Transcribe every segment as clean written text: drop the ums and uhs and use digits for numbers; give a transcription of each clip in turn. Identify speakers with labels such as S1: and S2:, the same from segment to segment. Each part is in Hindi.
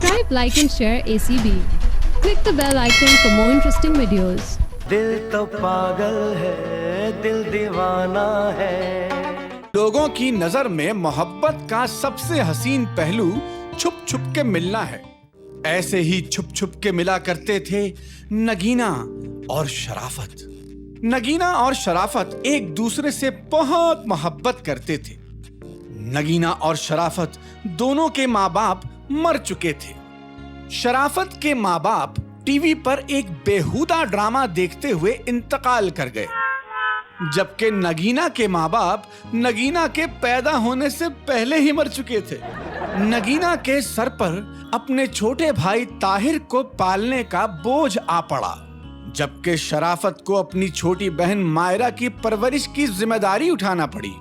S1: Subscribe, like and share ACB. Click the bell icon for more interesting videos.
S2: दिल तो पागल है, दिल दीवाना है।
S3: लोगों की नजर में मोहब्बत का सबसे हसीन पहलू छुप छुप के मिलना है। ऐसे ही छुप छुप के मिला करते थे नगीना और शराफत। नगीना और शराफत एक दूसरे से बहुत मोहब्बत करते थे। नगीना और शराफत दोनों के माँ बाप मर चुके थे। शराफत के माँ बाप टीवी पर एक बेहुदा ड्रामा देखते हुए इंतकाल कर गए, जबकि नगीना के माँ बाप नगीना के पैदा होने से पहले ही मर चुके थे। नगीना के सर पर अपने छोटे भाई ताहिर को पालने का बोझ आ पड़ा, जबकि शराफत को अपनी छोटी बहन मायरा की परवरिश की जिम्मेदारी उठाना पड़ी।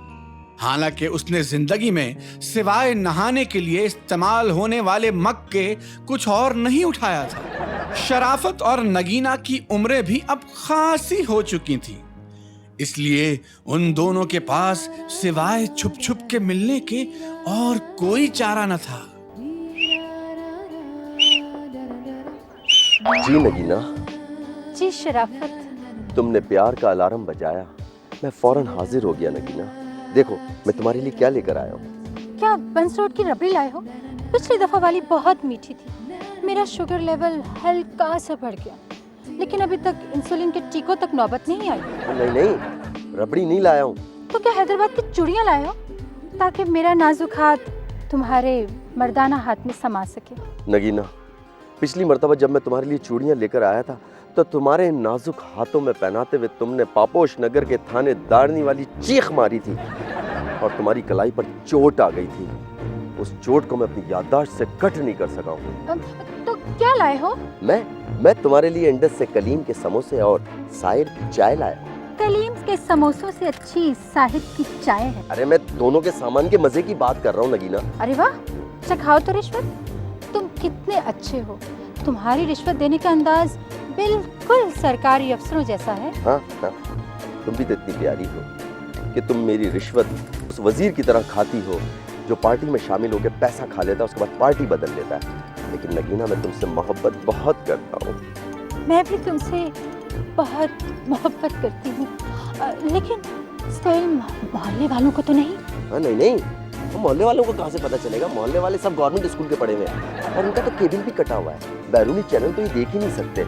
S3: हालांकि उसने जिंदगी में सिवाय नहाने के लिए इस्तेमाल होने वाले मग के कुछ और नहीं उठाया था। शराफत और नगीना की उम्रें भी अब खासी हो चुकी थी, इसलिए उन दोनों के पास सिवाय छुप छुप के मिलने के और कोई चारा न था।
S4: जी नगीना।
S5: जी शराफत।
S4: तुमने प्यार का अलार्म बजाया, मैं फौरन हाजिर हो गया नगीना। देखो मैं तुम्हारे लिए क्या लेकर आया हूँ।
S5: क्या बंस रोड की रबड़ी लाए हो? पिछली दफा वाली बहुत मीठी थी। मेरा शुगर लेवल हल्का सा बढ़ गया, लेकिन अभी तक इंसुलिन के टीकों तक नौबत नहीं आई।
S4: नहीं नहीं, रबड़ी नहीं लाया हूँ।
S5: तो क्या हैदराबाद की चूड़ियाँ लाए हो, ताकि मेरा नाजुक हाथ तुम्हारे मर्दाना हाथ में समा सके?
S4: नगीना, पिछली मर्तबा जब मैं तुम्हारे लिए चूड़ियाँ लेकर आया था तो तुम्हारे नाजुक हाथों में पहनाते हुए तुमने पापोश नगर के थानेदारनी वाली चीख मारी थी और तुम्हारी कलाई पर चोट आ गई थी। उस चोट को मैं अपनी याददाश्त से कट नहीं कर सका हूँ।
S5: तो क्या लाए हो?
S4: मैं तुम्हारे लिए इंडस से कलीम के समोसे और साहिर की चाय लाया।
S5: कलीम के समोसों से अच्छी साहिर की चाय है।
S4: अरे मैं दोनों के सामान के मजे की बात कर रहा हूँ नगीना।
S5: अरे वाह, चखाओ तो रिश्वत। तुम कितने अच्छे हो। तुम्हारी रिश्वत देने का अंदाज बिल्कुल सरकारी अफसरों जैसा है।
S4: हाँ, तुम भी तो इतनी प्यारी हो कि तुम मेरी रिश्वत उस वजीर की तरह खाती हो जो पार्टी में शामिल होकर पैसा खा लेता है, उसके बाद पार्टी बदल लेता है। लेकिन नगीना, मैं तुमसे मोहब्बत बहुत करता हूँ।
S5: मैं भी तुमसे बहुत मोहब्बत करती हूँ, लेकिन स्टिल मोहल्ले वालों को तो नहीं।
S4: हाँ नहीं, तो मोहल्ले वालों को कहाँ से पता चलेगा? मोहल्ले वाले सब गवर्नमेंट स्कूल के पढ़े हुए हैं और उनका तो केबिल भी कटा हुआ है। बैरूनी चैनल तो ये देख ही नहीं सकते,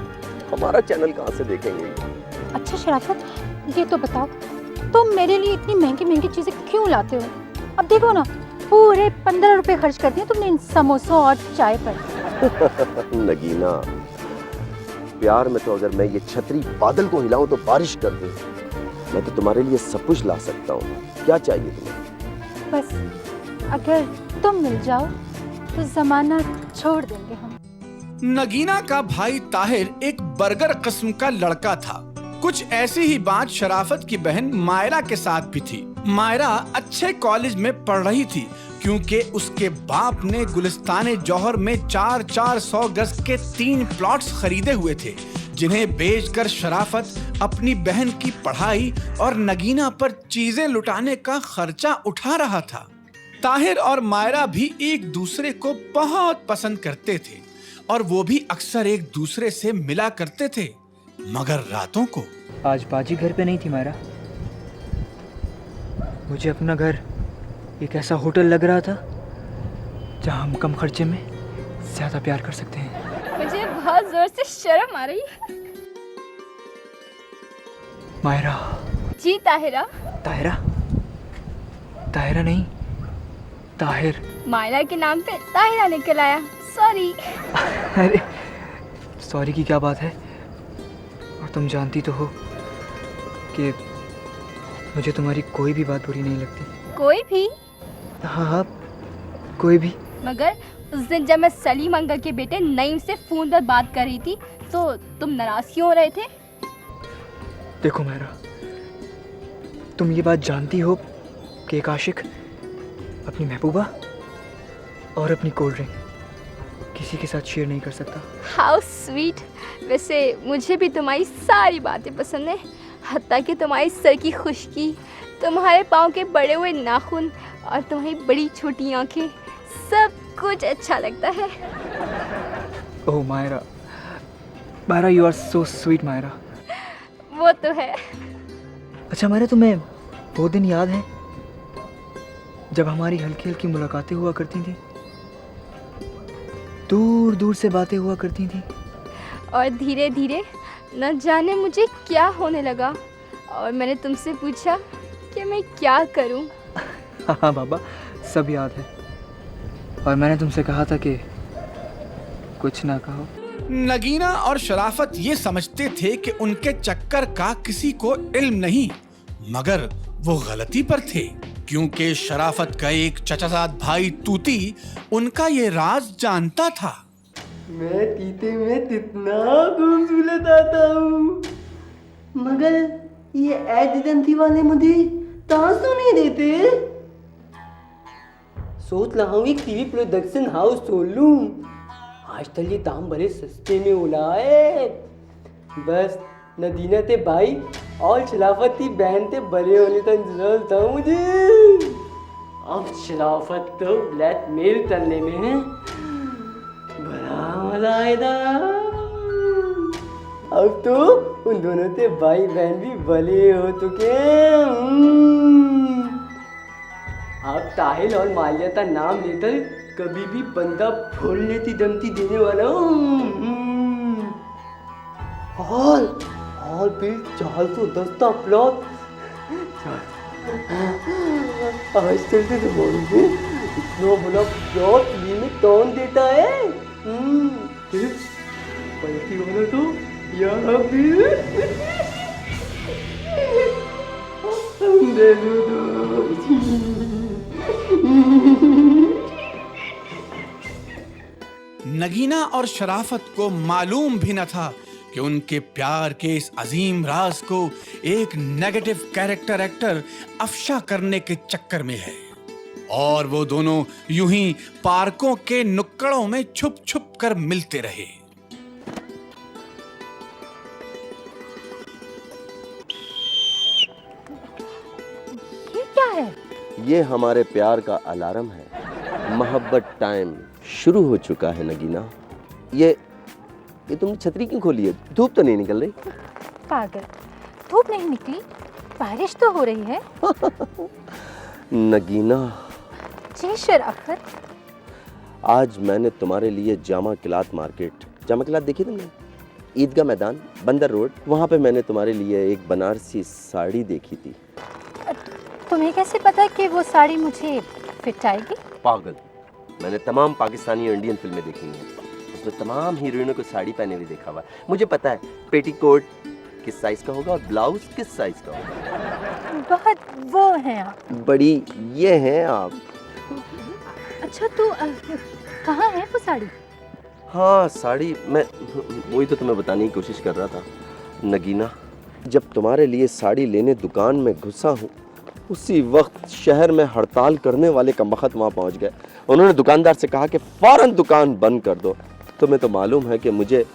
S4: हमारा चैनल कहाँ से देखेंगे?
S5: अच्छा शराफत, ये तो बताओ, तुम मेरे लिए इतनी महंगी महंगी चीजें क्यों लाते हो? अब देखो ना, पूरे 15 रुपए खर्च कर दिए तुमने इन समोसों और चाय पर।
S4: नगीना, प्यार में तो अगर मैं ये छतरी बादल को हिलाऊं तो बारिश कर दूं। मैं तो तुम्हारे लिए सब कुछ ला सकता हूँ। क्या चाहिए तुम्हें?
S5: बस अगर तुम मिल जाओ तो जमाना छोड़ देंगे हम।
S3: नगीना का भाई ताहिर एक बर्गर किस्म का लड़का था। कुछ ऐसी ही बात शराफत की बहन मायरा के साथ भी थी। मायरा अच्छे कॉलेज में पढ़ रही थी, क्योंकि उसके बाप ने गुलिस्तान जौहर में 400 गज के 3 प्लॉट्स खरीदे हुए थे, जिन्हें बेचकर शराफत अपनी बहन की पढ़ाई और नगीना पर चीजें लुटाने का खर्चा उठा रहा था। ताहिर और मायरा भी एक दूसरे को बहुत पसंद करते थे और वो भी अक्सर एक दूसरे से मिला करते थे, मगर रातों को।
S6: आज बाजी घर पे नहीं थी मायरा। मुझे अपना घर एक ऐसा होटल लग रहा था जहां हम कम खर्चे में ज्यादा प्यार कर सकते हैं।
S7: मुझे बहुत जोर से शर्म आ रही है।
S6: मायरा।
S7: जी ताहिरा।
S6: ताहिरा? ताहिरा नहीं, ताहिर।
S7: मायरा के नाम पे ताहिरा निकल आया, सॉरी।
S6: अरे सॉरी की क्या बात है? और तुम जानती तो हो कि मुझे तुम्हारी कोई भी बात बुरी नहीं लगती।
S7: कोई भी?
S6: हाँ, कोई भी।
S7: मगर उस दिन जब मैं सलीम अंकल के बेटे नईम से फोन पर बात कर रही थी तो तुम नाराज क्यों हो रहे थे?
S6: देखो मायरा, तुम ये बात जानती हो कि एक आशिक अपनी महबूबा और अपनी कोल्ड ड्रिंक किसी के साथ शेयर नहीं कर सकता।
S7: How sweet. वैसे मुझे भी तुम्हारी सारी बातें पसंद है, हत्ता कि तुम्हारी सर की खुश्की, तुम्हारे पाँव के बड़े हुए नाखून और तुम्हारी बड़ी छोटी आंखें, सब कुछ अच्छा लगता है।
S6: Oh Myra, Myra you are so sweet Myra.
S7: वो तो है।
S6: अच्छा मायरा, तुम्हें वो दिन याद है जब हमारी हल्की हल्की मुलाकातें हुआ करती थी, दूर दूर से बातें हुआ करती थी,
S7: और धीरे धीरे न जाने मुझे क्या होने लगा और मैंने तुमसे पूछा कि मैं क्या करूं।
S6: हाँ बाबा, सब याद है। और मैंने तुमसे कहा था कि कुछ ना कहो।
S3: नगीना और शराफत ये समझते थे कि उनके चक्कर का किसी को इल्म नहीं, मगर वो गलती पर थे, क्योंकि शराफत का एक चचाजाद भाई तूती उनका ये राज जानता था।
S8: मैं तीते में कितना खूबसूरत आता हूँ, मगर ये एजेंसी वाले मुझे तासु नहीं देते। सोच रहा हूँ एक टीवी प्रोडक्शन हाउस खोल लूँ। आजकल ये दाम बड़े सस्ते में उड़ा है। बस नदीना ते भाई और शराफत की बहन ते बड़े होने तक जरूरत था मुझे। अब शराफत तो ब्लैकमेल करने में बड़ा मजा आएगा। अब तो उन दोनों के भाई बहन भी बड़े हो चुके हैं। अब ताहिल और मालिया का नाम लेकर कभी भी बंदा फोड़ने की धमकी देने वाला हूँ। और फिर 410 का प्लॉट आज चलते तो बोलूँगी इतना बड़ा प्लॉट फ्री में कौन देता है। पलटी वाला तो यहाँ भी दे दो।
S3: नगीना और शराफत को मालूम भी न था कि उनके प्यार के इस अजीम राज को एक नेगेटिव कैरेक्टर एक्टर अफशा करने के चक्कर में है, और वो दोनों यूं ही पार्कों के नुक्कड़ों में छुप छुप कर मिलते रहे।
S5: ये क्या है?
S4: ये हमारे प्यार का अलार्म है। मोहब्बत टाइम शुरू हो चुका है नगीना। ये तुमने छतरी क्यों खोली है? धूप तो नहीं निकल रही?
S5: पागल, धूप नहीं निकली, बारिश तो हो रही है।
S4: नगीना,
S5: जी शराफत।
S4: आज मैंने तुम्हारे लिए जामा किलात मार्केट, जामा किलात देखी तुमने? ईदगाह मैदान, बंदर रोड, वहाँ पे मैंने तुम्हारे लिए एक बनारसी साड़ी देखी थी।
S5: तुम्हें कैसे पता कि वो साड़ी मुझे फिट आएगी?
S4: पागल, मैंने तमाम पाकिस्तानी और इंडियन फिल्में देखी हैं, उसमें तमाम हीरोइनों को साड़ी पहने हुए देखा हुआ है। मुझे पता है पेटीकोट किस साइज का होगा और ब्लाउज किस साइज का होगा।
S5: बहुत वो हैं आप।
S4: बड़ी ये हैं आप।
S5: अच्छा तो कहाँ है वो साड़ी?
S4: हाँ साड़ी, मैं वही तो तुम्हें बताने की कोशिश कर रहा था नगीना। जब तुम्हारे लिए साड़ी लेने दुकान में घुसा हूँ, उसी वक्त शहर में हड़ताल करने वाले कमबख्त वहाँ पहुँच गए। उन्होंने दुकानदार से कहा कि फ़ौरन दुकान बंद कर दो। तुम्हें तो मालूम है कि मुझे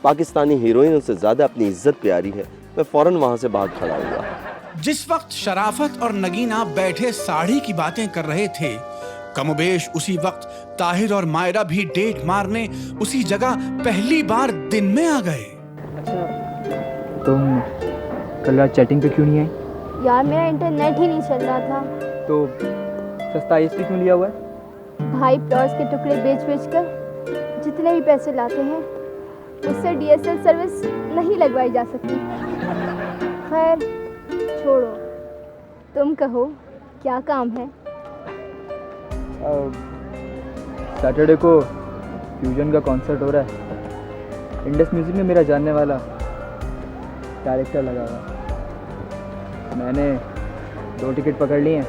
S4: पाकिस्तानी हीरोइनों से ज़्यादा अपनी इज्जत प्यारी है। मैं फ़ौरन वहाँ से भाग खड़ा हुआ।
S3: जिस वक्त शराफत और नगीना बैठे साड़ी की बातें कर रहे थे, कमोबेश उसी वक्त ताहिर और मायरा भी डेट मारने उसी जगह पहली बार दिन में आ गए।
S6: अच्छा, तुम कल रात चैटिंग पे क्यों नहीं आई?
S7: यार मेरा इंटरनेट ही नहीं चल रहा था।
S6: तो सस्ता आईएसपी क्यों लिया हुआ है?
S7: भाई प्लॉट्स के टुकड़े बेच बेच कर जितने भी पैसे लाते हैं उससे डीएसएल सर्विस नहीं लगवाई जा सकती। खैर छोड़ो, तुम कहो क्या काम है?
S6: सैटरडे को फ्यूजन का कॉन्सर्ट हो रहा है। इंडस म्यूजिक में मेरा जानने वाला डायरेक्टर लगा हुआ है। मैंने 2 टिकट पकड़ लिए हैं।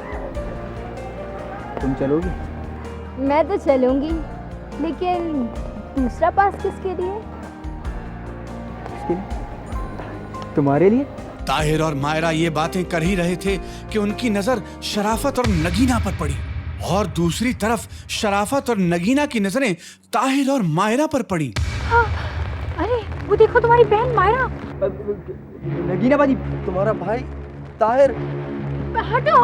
S6: तुम चलोगी?
S7: मैं तो चलूँगी, लेकिन दूसरा पास किसके लिए?
S6: किसके लिए? तुम्हारे लिए?
S3: ताहिर और मायरा ये बातें कर ही रहे थे कि उनकी नजर शराफत और नगीना पर पड़ी, और दूसरी तरफ शराफत और नगीना की नजरें ताहिर और मायरा पर पड़ी।
S5: अरे वो देखो तुम्हारी बहन मायरा।
S6: नगीना बाजी,
S4: तुम्हारा भाई ताहिर,
S5: हटो।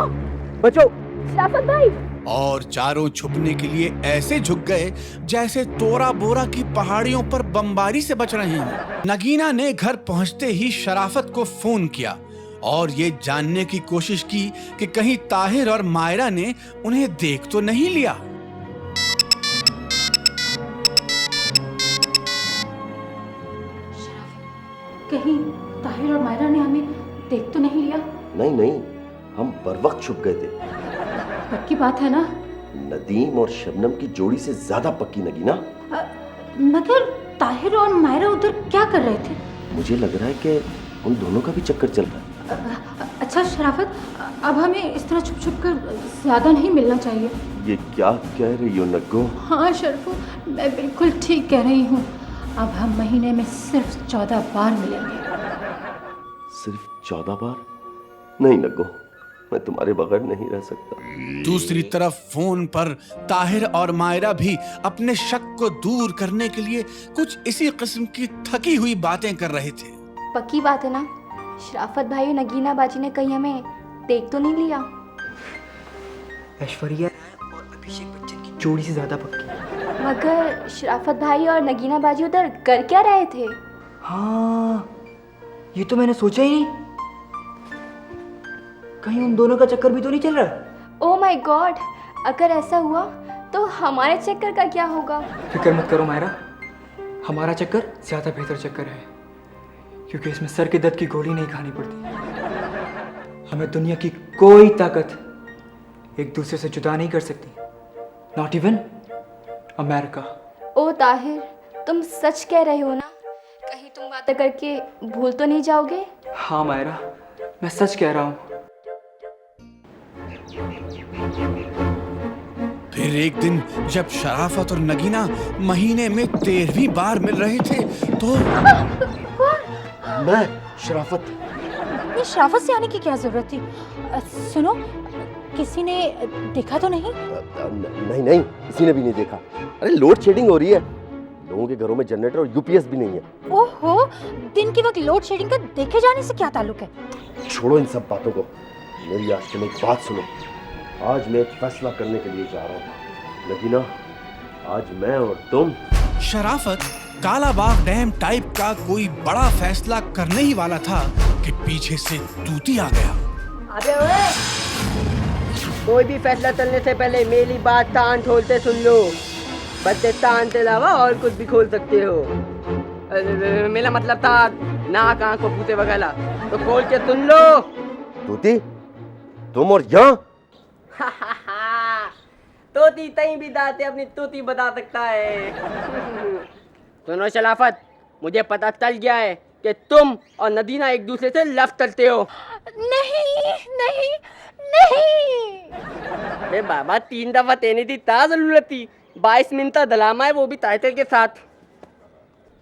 S6: बचो।
S7: शराफत भाई,
S3: और चारों छुपने के लिए ऐसे झुक गए जैसे तोरा बोरा की पहाड़ियों पर बमबारी से बच रहे हैं। नगीना ने घर पहुंचते ही शराफत को फोन किया और ये जानने की कोशिश की कि कहीं ताहिर और मायरा ने उन्हें देख तो नहीं लिया।
S5: कहीं ताहिर और मायरा ने हमें देख तो नहीं लिया?
S4: नहीं नहीं, हम बर वक्त छुप गए थे।
S5: पक्की बात है ना?
S4: नदीम और शबनम की जोड़ी से ज्यादा पक्की नगीना।
S5: मगर ताहिर और मायरा उधर क्या कर रहे थे?
S4: मुझे लग रहा है कि उन दोनों का भी चक्कर चल रहा है।
S5: अच्छा शराफत, अब हमें इस तरह छुप छुप कर ज्यादा नहीं मिलना चाहिए।
S4: ये क्या कह रही हो नग्गो?
S5: हाँ शरफू, मैं बिल्कुल ठीक कह रही हूँ। अब हम महीने में सिर्फ 14 बार मिलेंगे।
S4: सिर्फ 14 बार? नहीं नग्गो, मैं तुम्हारे बगैर नहीं रह सकता।
S3: दूसरी तरफ फोन पर ताहिर और मायरा भी अपने शक को दूर करने के लिए कुछ इसी किस्म की थकी हुई बातें कर रहे थे।
S7: पक्की बात है ना, शराफत भाई और नगीना बाजी ने कहीं हमें देख तो नहीं लिया?
S6: ऐश्वर्या और अभिषेक बच्चन की जोड़ी से ज्यादा पक्की।
S7: मगर शराफत भाई और नगीना बाजी उधर कर क्या रहे थे?
S6: हाँ, ये तो मैंने सोचा ही नहीं। कहीं उन दोनों का चक्कर भी तो नहीं चल रहा?
S7: ओह माय गॉड, अगर ऐसा हुआ तो हमारे चक्कर का क्या होगा?
S6: फिक्र मत करो मायरा, हमारा चक्कर ज्यादा बेहतर चक्कर है, क्योंकि इसमें सर के दर्द की गोली नहीं खानी पड़ती। हमें दुनिया की कोई ताकत एक दूसरे से जुदा नहीं कर सकती, नॉट इवन अमेरिका।
S7: ओ ताहिर, तुम सच कह रहे हो ना? कहीं तुम बातें करके भूल तो नहीं जाओगे?
S6: हाँ मायरा, मैं सच कह रहा हूँ।
S3: फिर एक दिन जब शराफत और नगीना महीने में 13वीं बार मिल रहे थे तो
S4: मैं शराफत।
S5: ये शराफत से आने की क्या जरूरत थी? सुनो, किसी ने देखा तो नहीं?
S4: नहीं नहीं, किसी ने भी नहीं देखा। अरे लोड शेडिंग हो रही है, लोगों के घरों में जनरेटर और यूपीएस भी नहीं है।
S5: ओहो, दिन के वक्त लोड शेडिंग का देखे जाने से क्या ताल्लुक है?
S4: छोड़ो इन सब बातों को, मेरी आज तुम एक बात सुनो। आज मैं एक फैसला करने के लिए जा रहा हूँ नगीना। आज मैं और तुम।
S3: शराफत कालाबाग डैम टाइप का कोई बड़ा फैसला करने ही वाला था कि पीछे से तूती आ गया।
S8: अबे ओए, कोई भी फैसला चलने से पहले मेरी बात कान खोलते सुन लो। बच्चे कान के अलावा और कुछ भी खोल सकते हो। मेरा मतलब था नाक आँख को पूते वगैरह, तो खोल के सुन लो।
S4: तूती, तुम और यहाँ?
S8: तोती तई भी दाते अपनी तोती बता सकता है। सुनो शराफत, मुझे पता चल गया है कि तुम और नदीना एक दूसरे से लव करते हो।
S5: नहीं नहीं नहीं।
S8: अरे बाबा, 3 दफा तेने दी ता जरूरत थी। 22 मिनट दलामा है, वो भी टाइटल के साथ।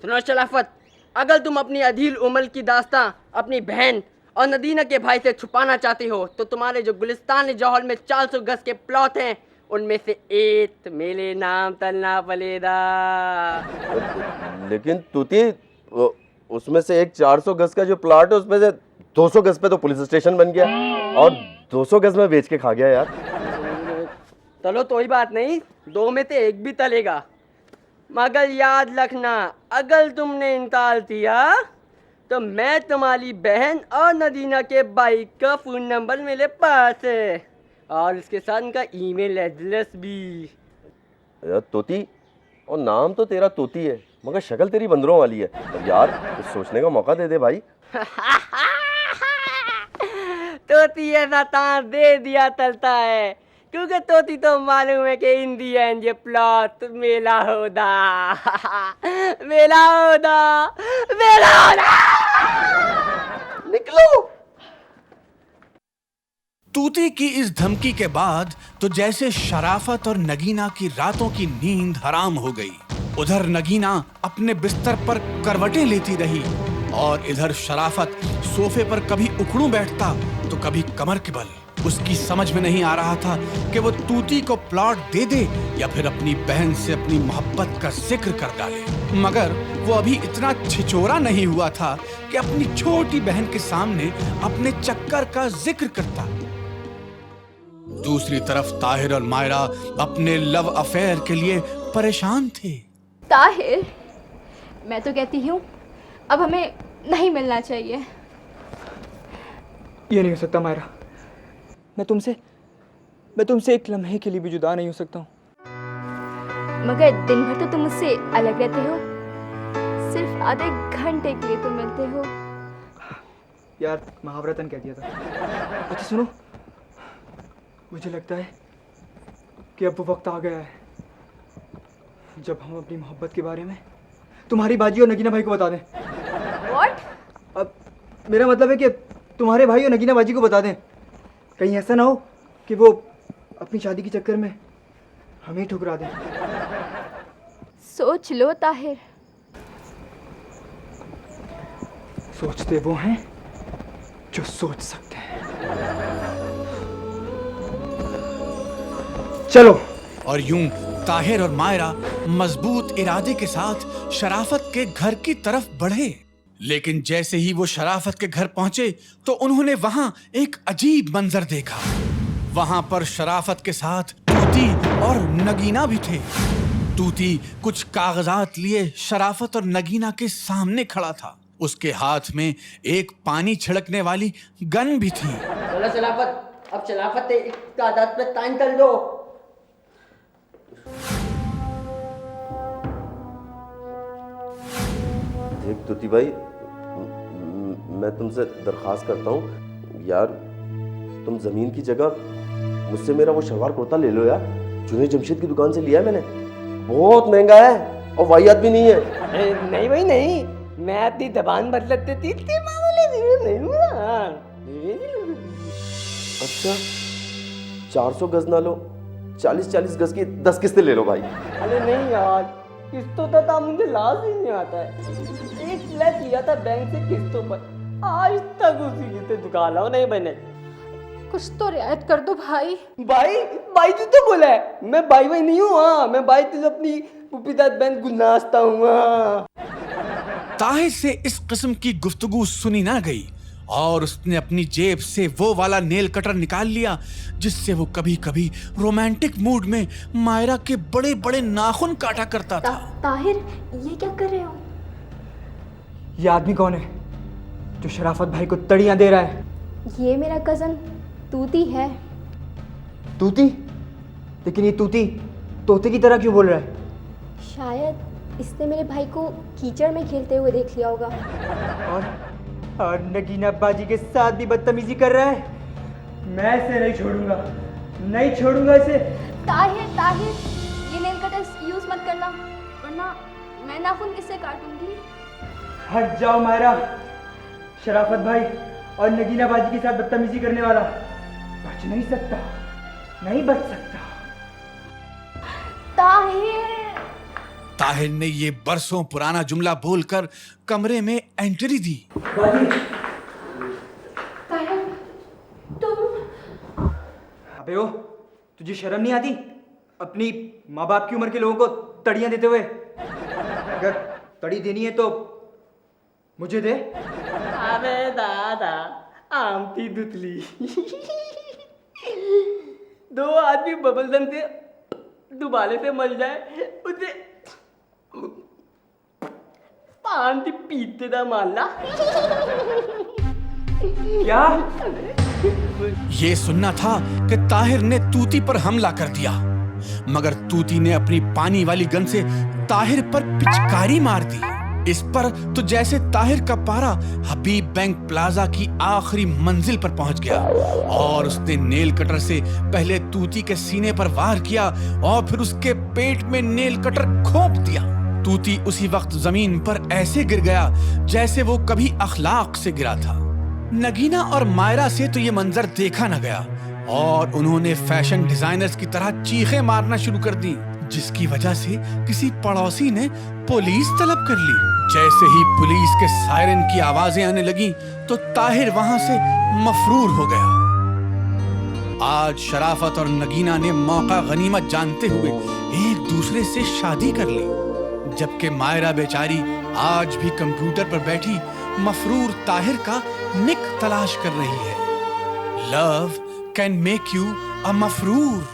S8: सुनो शराफत, अगर तुम अपनी अधील उम्र की दास्तां अपनी बहन और नदीना के भाई से छुपाना चाहते हो तो तुम्हारे जो गुलिस्तान जौहर में 400 गज के प्लॉट हैं उनमें से एक मेरे नाम तलना पड़ेगा।
S4: लेकिन तूती, उसमें से एक 400 गज का जो प्लॉट है उसमें से 200 गज पे तो पुलिस स्टेशन बन गया और 200 गज में बेच के खा गया यार।
S8: चलो कोई बात नहीं, 2 में से एक भी तलेगा। मगर याद रखना, अगर तुमने इनकार किया तो मैं तुम्हारी बहन और नदीना के भाई का फोन नंबर मेरे पास है और उसके साथ उनका ईमेल एड्रेस भी।
S4: यार तोती, और नाम तो तेरा तोती है मगर शक्ल तेरी बंदरों वाली है। अब यार कुछ सोचने का मौका दे दे भाई।
S8: तोती ऐसा तान दे दिया चलता है, क्योंकि तोती तो मालूम है कि इन दी एंड ये प्लॉट मेला होदा। मेला होदा, मेला होदा।
S4: निकलो।
S3: तूती की इस धमकी के बाद तो जैसे शराफत और नगीना की रातों की नींद हराम हो गई। उधर नगीना अपने बिस्तर पर करवटें लेती रही और इधर शराफत सोफे पर कभी उखड़ू बैठता तो कभी कमर के बल। उसकी समझ में नहीं आ रहा था कि वो तूती को प्लॉट दे दे या फिर अपनी बहन से अपनी मोहब्बत का जिक्र कर डाले। मगर वो अभी इतना छिचोरा नहीं हुआ था कि अपनी छोटी बहन के सामने अपने चक्कर का जिक्र करता। दूसरी तरफ ताहिर और मायरा अपने लव अफेयर के लिए परेशान थे।
S7: ताहिर, मैं तो कहती हूँ अब हमें नहीं मिलना चाहिए।
S6: ये नहीं हो सकता मायरा। मैं तुमसे एक लम्हे के लिए भी जुदा नहीं हो सकता हूँ।
S7: मगर दिन भर तो तुम मुझसे अलग रहते हो, सिर्फ आधे घंटे के लिए तो मिलते हो।
S6: यार महाव्रतन कह दिया था। अच्छा सुनो, मुझे लगता है कि अब वो वक्त आ गया है जब हम अपनी मोहब्बत के बारे में तुम्हारी बाजी और नगीना भाई को बता दें।
S7: What?
S6: अब मेरा मतलब है कि तुम्हारे भाई और नगीना बाजी को बता दें। कहीं ऐसा ना हो कि वो अपनी शादी के चक्कर में हमें ही ठुकरा दें।
S7: सोच लो ताहिर।
S6: सोचते वो हैं जो सोच सकते हैं। चलो।
S3: और यूं ताहिर और मायरा मजबूत इरादे के साथ शराफत के घर की तरफ बढ़े। लेकिन जैसे ही वो शराफत के घर पहुंचे तो उन्होंने वहां एक अजीब मंजर देखा। वहां पर शराफत के साथ तूती और नगीना भी थे। तूती कुछ कागजात लिए शराफत और नगीना के सामने खड़ा था। उसके हाथ में एक पानी छिड़कने वाली गन भी थी।
S8: चलो शराफत, अब शराफत एक तादाद पे तान कर दो।
S4: देख तूती भाई, मैं तुमसे दरख्वास्त करता हूँ यार, तुम जमीन की जगह मुझसे मेरा वो शलवार कुर्ता ले लो यार। जुनेद जमशेद की दुकान से लिया है मैंने, बहुत महंगा है और वाहियात भी नहीं है।
S8: नहीं भाई नहीं, मैं अपनी जबान बदलते थी नहीं हुआ।
S4: अच्छा 400 गज ना लो, 40-40 गज की 10 किस्तें ले लो भाई।
S8: अरे नहीं यार, किस्तों का मुझे लाज ही नहीं आता है। एक फ्लैट लिया था बैंक से किस्तों पर, आज तक उसी किस्तें चुका लाओ नहीं बने।
S5: कुछ तो रियायत कर दो भाई।
S8: भाई तू तो बोला है, मैं भाई नहीं हूँ। हाँ मैं भाई तुझे अपनी पुपीदार बहन गुनास्ता हूँ।
S3: ताहिर से इस किस्म की गुफ्तगू सुनी ना गई और उसने अपनी जेब से वो वाला नेल कटर निकाल लिया जिससे वो कभी कभी रोमांटिक मूड में मायरा के बड़े बड़े नाखून काटा करता था।
S7: ताहिर, ये क्या कर रहे हो?
S6: ये आदमी कौन है जो शराफत भाई को तड़ियां दे रहा है?
S7: ये मेरा कजन तूती है।
S6: तूती? लेकिन ये तूती तोते की तरह क्यों बोल रहा है?
S7: शायद इसने मेरे भाई को कीचड़ में खेलते हुए देख लिया होगा।
S6: और नगीना बाजी के साथ भी बदतमीजी कर रहा है। मैं इसे नहीं छोड़ूंगा इसे।
S7: ताहिर, ये नेल कटर यूज मत करना, वरना मैं नाखून किससे काटूंगी।
S6: हट जाओ मायरा। शराफत भाई और नगीना बाजी के साथ बदतमीजी करने वाला बच नहीं सकता।
S3: ताहिर ने ये बरसों पुराना जुमला बोलकर कमरे में एंट्री दी।
S6: अबे ओ, तुझे शर्म नहीं आती अपनी माँ बाप की उम्र के लोगों को तड़ियां देते हुए? अगर तड़ी देनी है तो मुझे दे।
S8: अबे दादा, आमती दुतली। 2 आदमी बबलदम से दुबाले से मर जाए, उसे पांती पीते दा माला।
S6: क्या?
S3: ये सुनना था कि ताहिर ने तूती पर हमला कर दिया, मगर तूती ने अपनी पानी वाली गन से ताहिर पर पिचकारी मार दी। इस पर तो जैसे ताहिर का पारा हबीब बैंक प्लाजा की आखिरी मंजिल पर पहुंच गया और उसने नेल कटर से पहले तूती के सीने पर वार किया और फिर उसके पेट में नेल कटर घोंप दिया। तूती उसी वक्त जमीन पर ऐसे गिर गया जैसे वो कभी अखलाक से गिरा था। नगीना और मायरा से तो ये मंजर देखा न गया और उन्होंने फैशन डिजाइनर्स की तरह चीखें मारना शुरू कर दी, जिसकी वजह से किसी पड़ोसी ने पुलिस तलब कर ली। जैसे ही पुलिस के सायरन की आवाजें आने लगी तो ताहिर वहां से मफरूर हो गया। आज शराफत और नगीना ने मौका गनीमत जानते हुए एक दूसरे से शादी कर ली, जबकि मायरा बेचारी आज भी कंप्यूटर पर बैठी मफरूर ताहिर का निक तलाश कर रही है। Love can make you a मफरूर